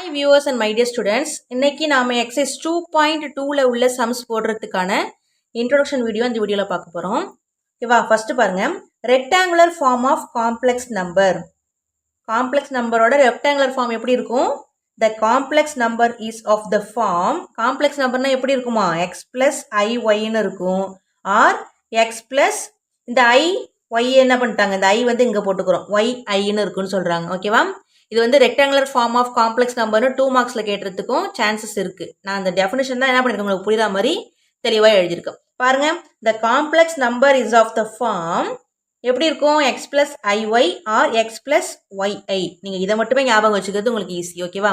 Hi viewers and my dear students, இன்னைக்கு நாம exercise 2.2ல உள்ள sums போடுறதுக்கான introduction video இந்த வீடியோல பார்க்க போறோம். ஓகேவா? ஃபர்ஸ்ட் பாருங்க, rectangular form of complex number. complex numberோட rectangular form எப்படி இருக்கும்? The complex number is of the form. complex numberனா எப்படி இருக்குமா? x plus i y ன்னு இருக்கும். or x plus இந்த i y என்ன பண்ணிட்டாங்க? இந்த i வந்து இங்க போட்டுக்கிறோம். y i ன்னு இருக்குன்னு சொல்றாங்க. ஓகேவா? இது வந்து ரெக்டாங்குலர் ஃபார்ம் ஆஃப் காம்ப்ளெக்ஸ் நம்பர்னு 2 மார்க்ஸ்ல கேட்கறதுக்கும் சான்சஸ் இருக்கு. நான் அந்த டெஃபினிஷன் தான் என்ன பண்ணிருக்கேன் உங்களுக்கு புரியுற மாதிரி தெளிவா எழுதியிருக்கேன். பாருங்க, the complex number is of the form எப்படி இருக்கும்? x plus iy or x plus yi. நீங்க இதை மட்டுமே ஞாபகம் வச்சுக்கிறது உங்களுக்கு ஈஸி. ஓகேவா?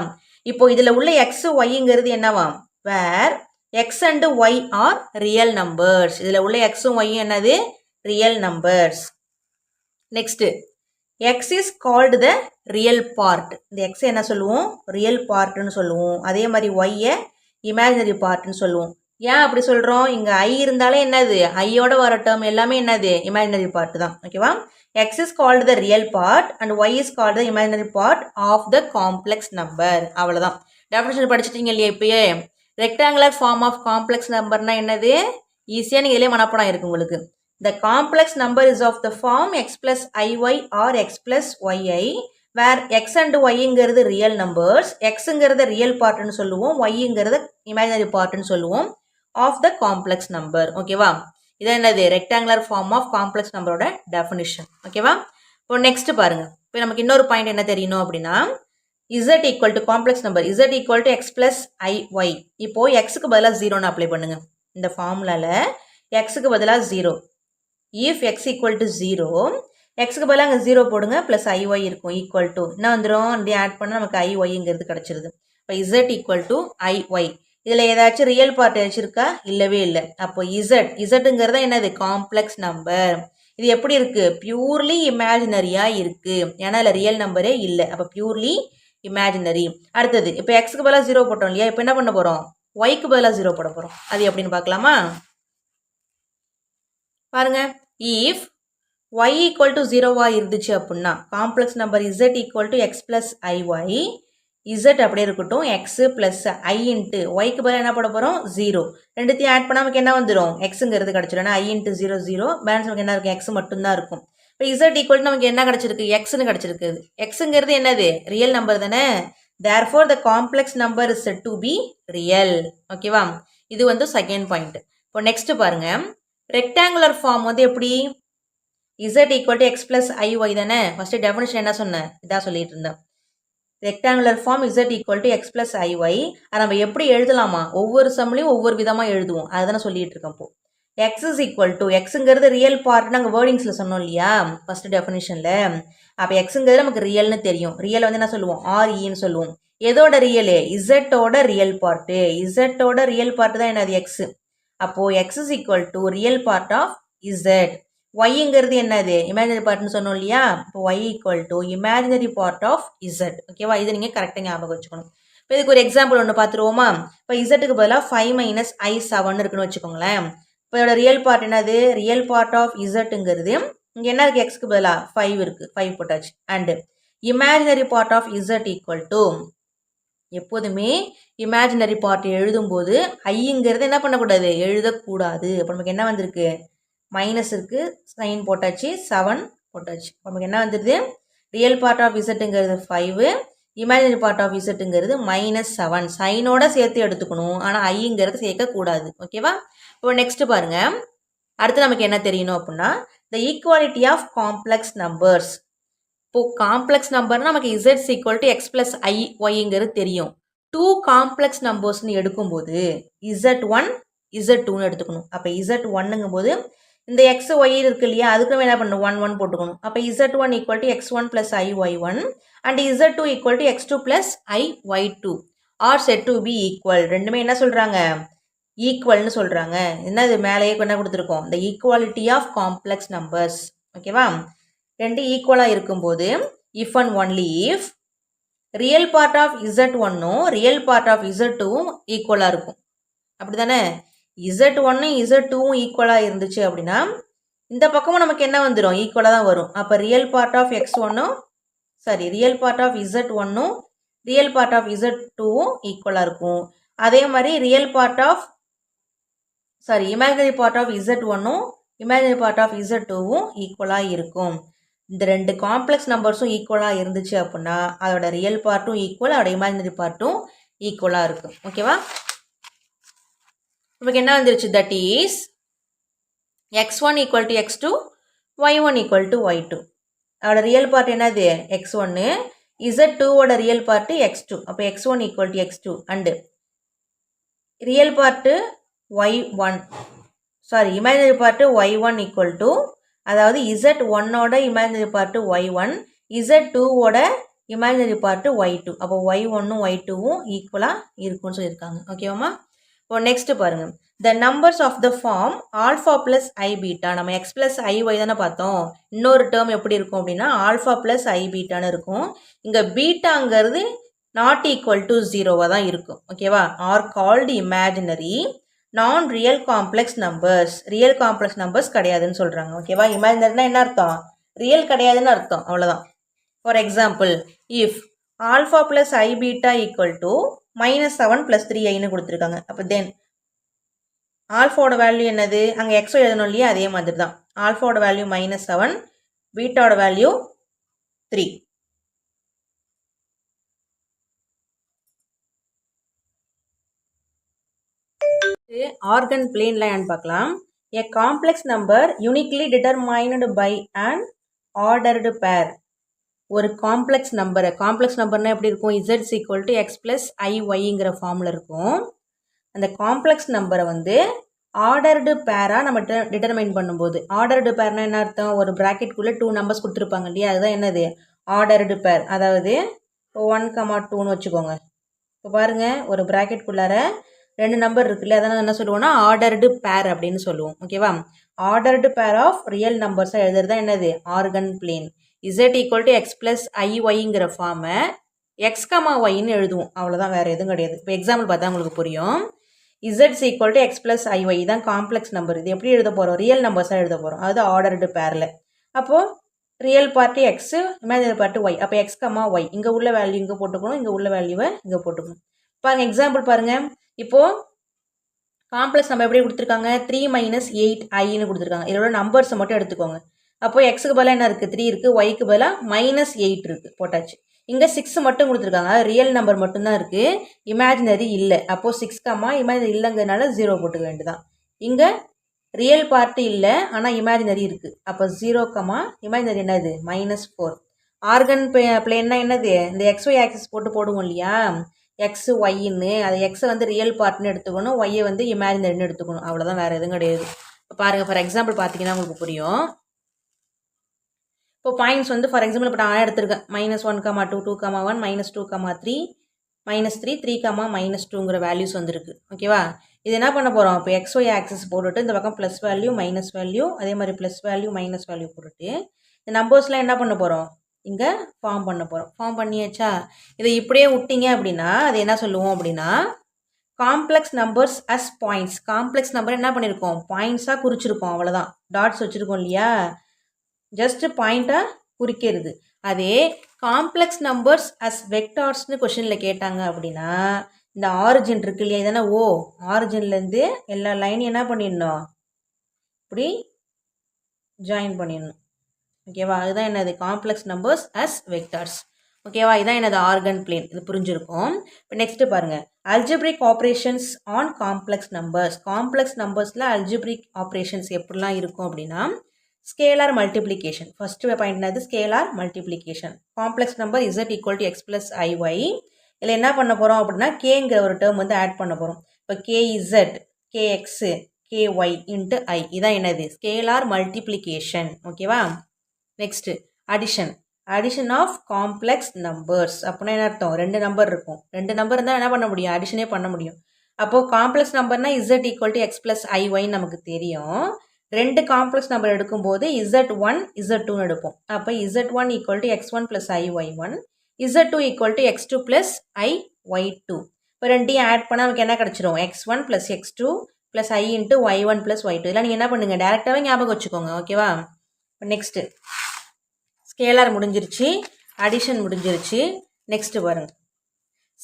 இப்போ இதுல உள்ள x yங்கிறது என்னவா? where x and y are real numbers. இதுல உள்ள x y என்னது? real numbers. Next, x is called the real part. இந்த x என்ன சொல்லுவோம்? real partனு சொல்லுவோம். அதே மாதிரி y imaginary partனு சொல்லுவோம். ஏன் அப்படி சொல்றோம்? இங்க i இருந்தாலே என்னது? i ஓட வர டேர்ம் எல்லாமே என்னது? imaginary part தான். ஓகேவா? x is called the real part and y is called the imaginary part of the complex number. அவ்வளவுதான். டெஃபினிஷன் படிச்சிட்டீங்க இல்லையா? இப்பயே ரெக்டாங்குலர் ஃபார்ம் ஆஃப் காம்ப்ளெக்ஸ் நம்பர்னா என்னது? ஈஸியா நீங்க இதே மனப்பாடம் இருக்கு உங்களுக்கு. The complex number is of the form x plus iy or x plus yi, where x and yங்கிறது real numbers, xங்கிறது real partனு சொல்லுவோம், yங்கிறது imaginary partனு சொல்லுவோம் of the complex number. ஓகேவா? இது என்னது? rectangular form of complex numberோட definition. ஓகேவா? இப்போ next பாருங்க. இப்போ நமக்கு இன்னொரு பாயிண்ட் என்ன தெரியணும் அப்படின்னா, z equal to complex number, z equal to x plus iy. இப்போ xக்கு பதிலா 0ன்னு அப்ளை பண்ணுங்க. இந்த ஃபார்முலால xக்கு பதிலா 0. if x equal to 0, xக்கு பதிலா அங்கே 0 போடுங்க, plus iy இருக்கும் equal to என்ன வந்துடும்? இப்படி ஆட் பண்ணால் நமக்கு iyங்கிறது கிடச்சிருது. இப்போ z equal to iy. இதில் ஏதாச்சும் ரியல் பார்ட் வச்சுருக்கா? இல்லவே இல்லை. அப்போ zங்கிறது என்னது? Complex number. இது எப்படி இருக்கு? பியூர்லி இமேஜினரியாக இருக்கு. ஏன்னா இல்லை ரியல் நம்பரே இல்லை. அப்போ பியூர்லி இமேஜினரி. அடுத்தது, இப்போ எக்ஸுக்கு பதிலாக 0 போட்டோம் இல்லையா? இப்போ என்ன பண்ண போகிறோம்? ஒய்க்கு பதிலாக 0 போட போகிறோம். அது எப்படின்னு பார்க்கலாமா? பாருங்க, if y equal to 0வா இருந்துச்சு அப்படின்னா complex number z equal to x plus iy, z அப்படியே இருக்கட்டும், x plus i into yக்கு பதிலாக என்ன போட போகிறோம்? 0. ரெண்டுத்தையும் ஆட் பண்ணால் நமக்கு என்ன வந்துடும்? xங்கிறது கிடச்சிடும். ஏன்னா i into 0 0, பேலன்ஸ் நமக்கு என்ன இருக்கும்? x மட்டும்தான் இருக்கும். இப்போ z equal to நமக்கு என்ன கிடச்சிருக்கு? xன்னு கிடச்சிருக்கு. xங்கிறது என்னது? ரியல் நம்பர் தானே. therefore the complex number is said to be real. ஓகேவா? இது வந்து செகண்ட் பாயிண்ட். இப்போ நெக்ஸ்ட் பாருங்க, ரெக்டாங்குலர் ஃபார்ம் வந்து எப்படி? z equal to x plus iy தானே. ஃபர்ஸ்ட் டெஃபினிஷன் என்ன சொன்னேன்? இதான் சொல்லிட்டு இருந்தேன். Rectangular form z equal to x plus iy. அதை நம்ம எப்படி எழுதலாமா? ஒவ்வொரு சம்லையும் ஒவ்வொரு விதமாக எழுதுவோம். அதை தானே சொல்லிட்டு இருக்கேன். இப்போ x is equal to, xங்கிறது ரியல் பார்ட் நாங்கள் வேர்டிங்ஸில் சொன்னோம் இல்லையா ஃபர்ஸ்ட் டெஃபினிஷனில். அப்போ xங்கிறது நமக்கு ரியல்னு தெரியும். ரியல் வந்து என்ன சொல்லுவோம்? REன்னு சொல்லுவோம். எதோட ரியலு? z-ஓட ரியல் பார்ட்டு. z-ஓட ரியல் பார்ட்டு தான் என்னது? x. அப்போ x is equal to real part of z. yங்கிறது என்னது? imaginary partனு சொன்னோம் இல்லையா? இப்போ y equal to imaginary part of z. ஓகேவா? இது நீங்கள் கரெக்டாக ஞாபகம் வச்சுக்கணும். இப்போ இதுக்கு ஒரு எக்ஸாம்பிள் ஒன்று பார்த்துருவோமா? இப்போ zக்கு பதிலாக 5 minus i7 இருக்குன்னு வச்சுக்கோங்களேன். இப்போ இதோட ரியல் பார்ட் என்னது? ரியல் பார்ட் ஆஃப் zங்கிறது இங்கே என்ன இருக்குது? xக்கு பதிலாக 5 இருக்குது. 5 போட்டாச்சு. And imaginary part of z equal to, எப்போதுமே இமேஜினரி பார்ட் எழுதும்போது ஐங்கிறது என்ன பண்ணக்கூடாது? எழுதக்கூடாது. அப்போ நமக்கு என்ன வந்திருக்கு? மைனஸ் இருக்குது, சைன் போட்டாச்சு, 7 போட்டாச்சு. அப்போ நமக்கு என்ன வந்துடுது? ரியல் பார்ட் ஆஃப் இசட்டுங்கிறது 5, இமேஜினரி பார்ட் ஆஃப் இசட்டுங்கிறது -7. சைனோட சேர்த்து எடுத்துக்கணும், ஆனால் ஐங்கிறது சேர்க்கக்கூடாது. ஓகேவா? இப்போ நெக்ஸ்ட் பாருங்க, அடுத்து நமக்கு என்ன தெரியணும் அப்படின்னா, த ஈக்குவாலிட்டி ஆஃப் காம்ப்ளெக்ஸ் நம்பர்ஸ். இப்போ காம்ப்ளெக்ஸ் நம்பர்னா நமக்கு z equal to x plus iy தெரியும். 2 காம்ப்ளெக்ஸ் நம்பர்ஸ்னு எடுக்கும்போது z1 z2ன்னு எடுத்துக்கணும். அப்போ z1ங்கும் போது இந்த x y இருக்கு இல்லையா? அதுக்கு நம்ம என்ன பண்ணணும்? 1 1 போட்டுக்கணும். அப்போ z1 equal to x1 plus iy1 and z2 equal to x2 plus iy2 are said to be equal. ரெண்டுமே என்ன சொல்றாங்க? ஈக்குவல்னு சொல்றாங்க. என்னது? மேலேயே என்ன கொடுத்துருக்கோம்? the equality of complex numbers. ஓகேவா? ரெண்டு ஈக்குவலாக இருக்கும்போது if and only if real part of z1ம் ரியல் பார்ட் ஆஃப் z2வும் ஈக்குவலாக இருக்கும். அப்படி தானே? z1ம் z2வும் ஈக்குவலாக இருந்துச்சு அப்படின்னா இந்த பக்கமும் நமக்கு என்ன வந்துடும்? ஈக்குவலாக தான் வரும். அப்போ ரியல் பார்ட் ஆஃப் x1ம் ரியல் பார்ட் ஆஃப் z1ம் ரியல் பார்ட் ஆஃப் Z2வும் ஈக்குவலாக இருக்கும். அதே மாதிரி இமேஜினரி பார்ட் ஆஃப் Z1ம் இமேஜினரி பார்ட் ஆஃப் Z2வும் ஈக்குவலாக இருக்கும். இந்த ரெண்டு காம்ப்ளெக்ஸ் நம்பர்ஸும் ஈக்குவலாக இருந்துச்சு அப்படின்னா அதோட ரியல் பார்ட்டும் ஈக்குவல், அதோட இமேஜினரி பார்ட்டும் ஈக்குவலாக இருக்கும். ஓகேவா? நமக்கு என்ன வந்துருச்சு? That is x1 equal to x2, y1 equal to y2. அதோட ரியல் பார்ட் என்னது? x1, Z2ஓட real part x2. அப்போ x1 equal to x2 and real part y1, imaginary part y1 equal to, அதாவது Z1ஓட இமேஜினரி பார்ட்டு y1, Z2ஓட imaginary part y2. அப்போ y1ம் y2வும் ஈக்குவலாக இருக்கும்னு சொல்லியிருக்காங்க. ஓகேவாம்மா? இப்போ நெக்ஸ்ட்டு பாருங்கள். The numbers of the form alpha plus i beta. நம்ம எக்ஸ் ப்ளஸ் ஐஒய் தானே பார்த்தோம். இன்னொரு டேர்ம் எப்படி இருக்கும் அப்படின்னா ஆல்ஃபா ப்ளஸ் ஐ பீட்டான்னு இருக்கும். இங்கே பீட்டாங்கிறது நாட் ஈக்குவல் டு 0வாக தான் இருக்கும். ஓகேவா? ஆர் கால்டு இமேஜினரி நான் real complex numbers. Real complex numbers கிடையாதுன்னு சொல்கிறாங்க. ஓகேவா? இமேஜினரினா என்ன அர்த்தம்? ரியல் கிடையாதுன்னு அர்த்தம். அவ்வளோதான். For example, if alpha plus i beta equal to -7 + 3i கொடுத்துருக்காங்க. அப்போ தென் ஆல்ஃபாவோட வேல்யூ என்னது? அங்கே எக்ஸோ எழுதணும் இல்லையா? அதே மாதிரி தான். ஆல்ஃபாவோட வேல்யூ -7, பீட்டாவோட வேல்யூ 3. ஆர்கன் பிளேன்ல என்னன்னு பார்க்கலாம். A complex number uniquely determined by an ordered pair. ஒரு காம்ப்ளெக்ஸ் நம்பர்னா எப்படி இருக்கும்? Z = x + iy ஃபார்மில் இருக்கும். அந்த காம்ப்ளெக்ஸ் நம்பரை வந்து ஆர்டர்டு பேராக நம்ம டிட்டர்மைன் பண்ணும்போது, ஆர்டர்டு பேர்னா என்ன அர்த்தம்? ஒரு ப்ராக்கெட்குள்ளே 2 நம்பர்ஸ் கொடுத்துருப்பாங்க இல்லையா? அதுதான் என்னது? ஆர்டர்டு பேர். அதாவது இப்போ 1,2ன்னு வச்சுக்கோங்க. இப்போ பாருங்கள், ஒரு ப்ராக்கெட்குள்ளார 2 நம்பர் இருக்குல்ல, அதனால் என்ன சொல்லுவோம்னா ஆர்டர்டு பேர் அப்படின்னு சொல்லுவோம். ஓகேவா? ஆர்டர்டு பேர் ஆஃப் ரியல் நம்பர்ஸாக எழுதுறது தான் என்னது? Argand plane. Z = x + iy ஃபார்மை x, yன்னு எழுதுவோம். அவ்வளோதான், வேறு எதுவும் கிடையாது. இப்போ எக்ஸாம்பிள் பார்த்தா உங்களுக்கு புரியும். Z = x + iy தான் காம்ப்ளெக்ஸ் நம்பர். இது எப்படி எழுத போகிறோம்? ரியல் நம்பர்ஸாக எழுத போகிறோம். அது ஆர்டர்டு பேரில். அப்போது real part x, imaginary part y. அப்போ x, y இங்கே உள்ள வேல்யூ இங்கே போட்டுக்கணும், இங்கே உள்ள வேல்யூவை இங்கே போட்டுக்கணும். பாருங்கள், எக்ஸாம்பிள் பாருங்கள். இப்போது காம்ப்ளெக்ஸ் நம்பர் எப்படி கொடுத்துருக்காங்க? 3 - 8i கொடுத்துருக்காங்க. இதோட நம்பர்ஸை மட்டும் எடுத்துக்கோங்க. அப்போது எக்ஸுக்கு பதிலாக என்ன இருக்குது? 3 இருக்குது. ஒய்க்கு பதிலாக -8 இருக்குது, போட்டாச்சு. இங்கே 6 மட்டும் கொடுத்துருக்காங்க. ரியல் நம்பர் மட்டும்தான் இருக்குது, இமேஜினரி இல்லை. அப்போது 6, இமேஜினரி இல்லைங்கிறதுனால 0 போட்டுக்க வேண்டியதான். இங்கே ரியல் பார்ட்டு இல்லை, ஆனால் இமேஜினரி இருக்குது. அப்போ 0, இமேஜினரி என்னது? -4. ஆர்கன் பிளேன்னா என்னது? இந்த XY ஆக்சிஸ் போடுவோம் இல்லையா? எக்ஸு ஒய்ன்னு, அது எக்ஸை வந்து ரியல் பார்ட்னு எடுத்துக்கணும், ஒய்யை வந்து இமேஜினரின்னு எடுத்துக்கணும். அவ்வளோதான், வேறு எதுவும் கிடையாது. இப்போ பாருங்கள், ஃபார் எக்ஸாம்பிள் பார்த்தீங்கன்னா உங்களுக்கு புரியும். இப்போ பாயிண்ட்ஸ் வந்து ஃபார் எக்ஸாம்பிள் இப்போ நான் எடுத்திருக்கேன். -1, 2, 2, 1, -2, 3, -3, 3, -2ங்கிற வேல்யூஸ் வந்துருக்கு. ஓகேவா? இது என்ன பண்ண போகிறோம்? இப்போ XY ஆக்சிஸ் போட்டுட்டு இந்த பக்கம் ப்ளஸ் வேல்யூ, மைனஸ் வேல்யூ, அதே மாதிரி ப்ளஸ் வேல்யூ, மைனஸ் வேல்யூ போட்டுட்டு இந்த நம்பர்ஸ்லாம் என்ன பண்ண போகிறோம்? இங்கே ஃபார்ம் பண்ண போகிறோம். ஃபார்ம் பண்ணியாச்சா? இதை இப்படியே விட்டீங்க அப்படின்னா அது என்ன சொல்லுவோம் அப்படின்னா complex numbers as points. Complex number என்ன பண்ணியிருக்கோம்? பாயிண்ட்ஸாக குறிச்சிருக்கோம். அவ்வளோதான், டாட்ஸ் வச்சுருக்கோம் இல்லையா? ஜஸ்ட் பாயிண்ட்டாக குறிக்கிறது. அதே காம்ப்ளெக்ஸ் நம்பர்ஸ் அஸ் வெக்டார்ஸ்னு கொஷினில் கேட்டாங்க அப்படின்னா இந்த ஆரிஜின் இருக்கு இல்லையா? இதனா ஓ, ஆரிஜின்லேருந்து எல்லா லைனையும் என்ன பண்ணிடணும்? இப்படி ஜாயின் பண்ணிடணும். ஓகேவா? அதுதான் என்னது? Complex numbers as vectors. ஓகேவா? இதான் என்னது? Argand plane. இது புரிஞ்சிருக்கும். இப்போ நெக்ஸ்ட்டு பாருங்கள், algebraic operations on complex numbers. Complex நம்பர்ஸில் அல்ஜிப்ரிக் ஆப்ரேஷன்ஸ் எப்படிலாம் இருக்கும் அப்படின்னா ஸ்கேலார் மல்டிப்ளிகேஷன். ஃபஸ்ட்டு பாயிண்ட் என்னது? Scalar multiplication. Complex number Z = x + iy. இதில் என்ன பண்ண போகிறோம் அப்படின்னா கேங்கிற ஒரு டேர்ம் வந்து ஆட் பண்ண போகிறோம். இப்போ KZ, KX, KY × I. இதான் என்னது? Scalar multiplication. ஓகேவா? Next addition of complex numbers. அப்படின்னா என்ன அர்த்தம்? 2 நம்பர் இருக்கும். 2 நம்பர் இருந்தால் என்ன பண்ண முடியும்? அடிஷனே பண்ண முடியும். அப்போது காம்ப்ளெக்ஸ் நம்பர்னால் Z = x + iy நமக்கு தெரியும். 2 காம்ப்ளெக்ஸ் நம்பர் எடுக்கும்போது Z1, Z2ன்னு எடுப்போம். அப்போ Z1 = x1 + iy1, Z2 = x2 + iy2. இப்போ 2ஐயும் ஆட் பண்ணால் நமக்கு என்ன கிடச்சிரும்? x1 + x2 + i × y1 + y2. இதெல்லாம் நீங்கள் என்ன பண்ணுங்கள்? டேரெக்டாகவே ஞாபகம் வச்சுக்கோங்க. ஓகேவா? இப்போ நெக்ஸ்ட்டு ஸ்கேலார் முடிஞ்சிருச்சு, அடிஷன் முடிஞ்சிருச்சு. நெக்ஸ்ட்டு பாருங்கள்,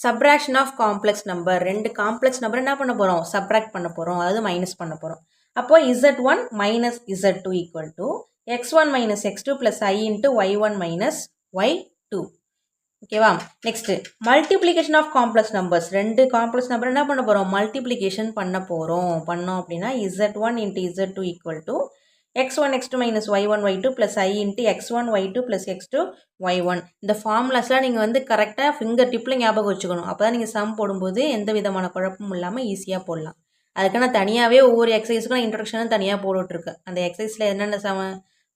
சப்ராக்ஷன் ஆஃப் காம்ப்ளெக்ஸ் நம்பர், ரெண்டு காம்ப்ளெக்ஸ் நம்பர் என்ன பண்ண போகிறோம், சப்ராக்ட் பண்ண போகிறோம், அதாவது மைனஸ் பண்ண போகிறோம். அப்போ z1 minus z2 equal to x1 minus x2 plus i into y1 minus y2. ஓகேவா? Next multiplication of complex numbers, ரெண்டு காம்ப்ளெக்ஸ் நம்பர் என்ன பண்ண போகிறோம், மல்டிப்ளிகேஷன் பண்ண போகிறோம். பண்ணோம் அப்படின்னா z1 இன்ட்டு z2 equal to x1 x2 minus y1 y2 plus i into x1 y2 plus x2 y1. இந்த ஃபார்முலாஸ்லாம் நீங்கள் வந்து கரெக்டாக ஃபிங்கர் டிப்பில் ஞாபகம் வச்சுக்கணும். அப்போ தான் நீங்கள் சம் போடும்போது எந்த விதமான குழப்பமும் இல்லாமல் ஈஸியாக போடலாம். அதுக்கு நான் தனியாகவே ஒவ்வொரு எக்ஸசைஸுக்கும் இன்ட்ரடக்ஷனும் தனியாக போட்டுட்ருக்கேன். அந்த எக்ஸசைஸில் என்னென்ன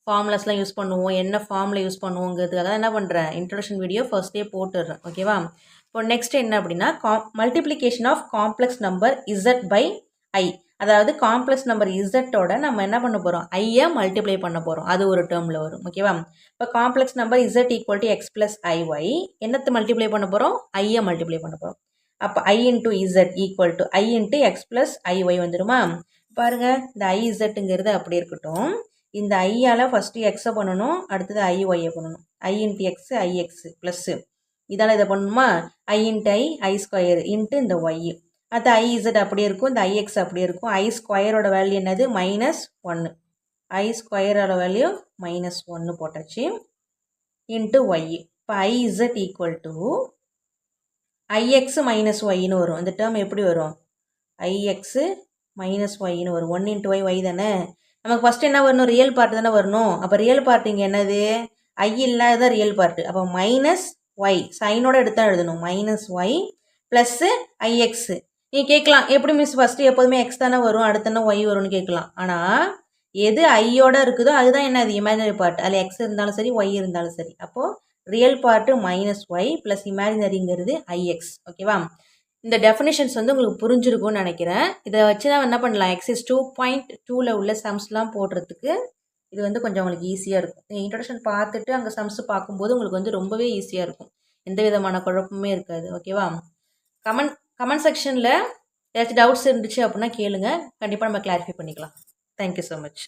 ஃபார்முலாஸ்லாம் யூஸ் பண்ணுவோம், என்ன ஃபார்மில் யூஸ் பண்ணுவோங்கிறதுக்காக தான் என்ன பண்ணுறேன், இன்ட்ரடக்ஷன் வீடியோ ஃபர்ஸ்ட்டே போட்டுடுறேன். ஓகேவா? இப்போ நெக்ஸ்ட் என்ன அப்படின்னா multiplication of complex number z by i. அதாவது காம்ப்ளெக்ஸ் நம்பர் இசட்டோட நம்ம என்ன பண்ண போகிறோம், ஐயை மல்டிப்ளை பண்ண போகிறோம். அது ஒரு டேர்மில் வரும். ஓகேவா? இப்போ complex number z equal to X plus ஐஒய் என்னத்தை மல்டிப்ளை பண்ண போகிறோம், ஐயை மல்டிப்ளை பண்ண போகிறோம். அப்போ i into z equal to i into X plus ஐஒய் வந்துடுமா? பாருங்கள், இந்த iZங்கிறது அப்படி இருக்கட்டும். இந்த ஐயால் ஃபஸ்ட்டு எக்ஸை பண்ணணும், அடுத்தது ஐஒய்யை பண்ணணும். i into X ix plus இதால் இதை பண்ணணுமா, i into I square into இந்த ஒய். அது IZ அப்படியே இருக்கும், இந்த IX அப்படியே இருக்கும். I ஸ்கொயரோட வேல்யூ என்னது, -1. I ஸ்கொயரோட வேல்யூ -1 போட்டாச்சு இன்ட்டு ஒய். இப்போ IZ equal to IX minus ஒய்னு வரும். இந்த டேர்ம் எப்படி வரும், IX மைனஸ் ஒய்னு வரும். 1 இன்ட்டு ஒய் தானே. நமக்கு ஃபஸ்ட்டு என்ன வரணும், ரியல் பார்ட் தானே வரணும். அப்போ ரியல் பார்ட் இங்கே என்னது, ஐ இல்லாத ரியல் பார்ட்டு. அப்போ மைனஸ் ஒய் சைனோட எடுத்தால் எழுதணும், மைனஸ் ஒய் ப்ளஸ்ஸு ஐஎக்ஸு. நீ கேட்கலாம், எப்படி மிஸ் ஃபஸ்ட்டு எப்போதுமே எக்ஸ் தானே வரும், அடுத்தன ஒய் வரும்னு கேட்கலாம். ஆனால் எது ஐயோட இருக்குதோ அதுதான் என்ன, அது இமேஜினரி பார்ட். அதில் எக்ஸ் இருந்தாலும் சரி ஒய் இருந்தாலும் சரி. அப்போது real part minus y plus இமேஜினரிங்கிறது ஐஎக்ஸ். ஓகேவா? இந்த டெஃபினேஷன்ஸ் வந்து உங்களுக்கு புரிஞ்சிருக்கும்னு நினைக்கிறேன். இதை வச்சு தான் என்ன பண்ணலாம், எக்ஸைஸ் 2.2ல் உள்ள சம்ஸ்லாம் போடுறதுக்கு இது வந்து கொஞ்சம் உங்களுக்கு ஈஸியாக இருக்கும். நீங்கள் இன்ட்ரடக்ஷன் பார்த்துட்டு அங்கே சம்ஸ் பார்க்கும்போது உங்களுக்கு வந்து ரொம்பவே ஈஸியாக இருக்கும். எந்த விதமான குழப்பமே இருக்காது. ஓகேவா? கமெண்ட் செக்ஷனில் ஏதாச்சும் டவுட்ஸ் இருந்துச்சு அப்படின்னா கேளுங்க, கண்டிப்பாக நம்ம கிளாரிஃபை பண்ணிக்கலாம். Thank you so much.